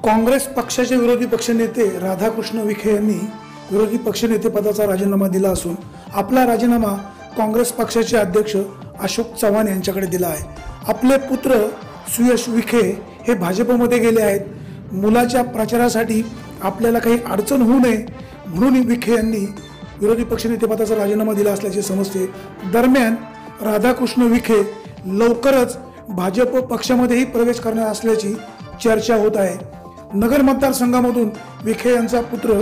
काँग्रेस पक्षाचे विरोधी पक्षनेते राधाकृष्ण विखे यांनी विरोधी पक्षनेते पदाचा राजीनामा दिला असून आपला राजीनामा काँग्रेस पक्षाचे अध्यक्ष अशोक चव्हाण यांच्याकडे दिला आहे। आपले पुत्र सुयश विखे हे भाजपमध्ये गेले आहेत। मुलाच्या प्रचारासाठी आपल्याला काही अडचण होऊ नये म्हणून विखे यांनी विरोधी पक्षनेते पदाचा राजीनामा दिला असल्याचे समजते। दरम्यान राधाकृष्ण विखे लवकरच भाजप पक्षामध्येही प्रवेश करणार असल्याची चर्चा होत आहे। नगर मतदारसंघामधून विखे यांचा पुत्र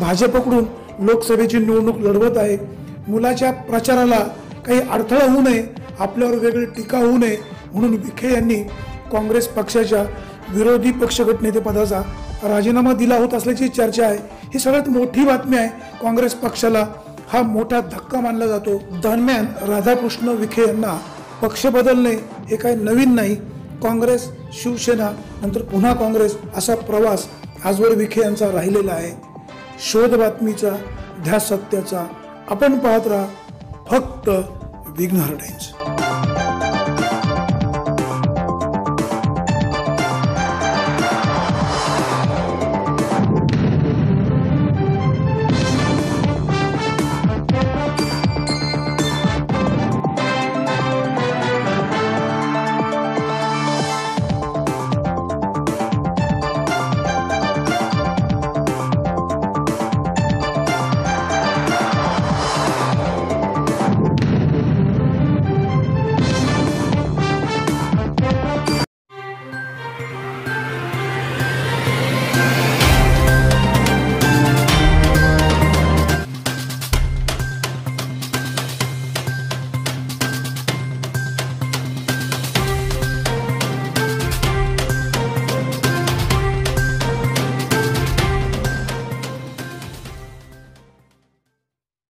भाजपकडून लोकसभेची निवडणूक लढवत आहे। मुलाच्या प्रचाराला काही अडथळा होऊ नये, आपल्यावर वेगळी टीका होऊ नये म्हणून विखे यांनी काँग्रेस पक्षाच्या विरोधी पक्षगटनेते पदाचा राजीनामा दिला होत असल्याची चर्चा आहे। ही सगळ्यात मोठी बातमी आहे। काँग्रेस पक्षाला हा मोठा धक्का मानला जातो। दरम्यान राधाकृष्ण विखे यांना पक्ष बदलणे हे काही नवीन नाही। काँग्रेस, शिवसेना, नंतर पुन्हा काँग्रेस असा प्रवास आजवर विखे यांचा राहिलेला आहे। शोध बातमीचा, ध्यास सत्याचा, आपण पाहत राहा फक्त विघ्नहर टाइम्स।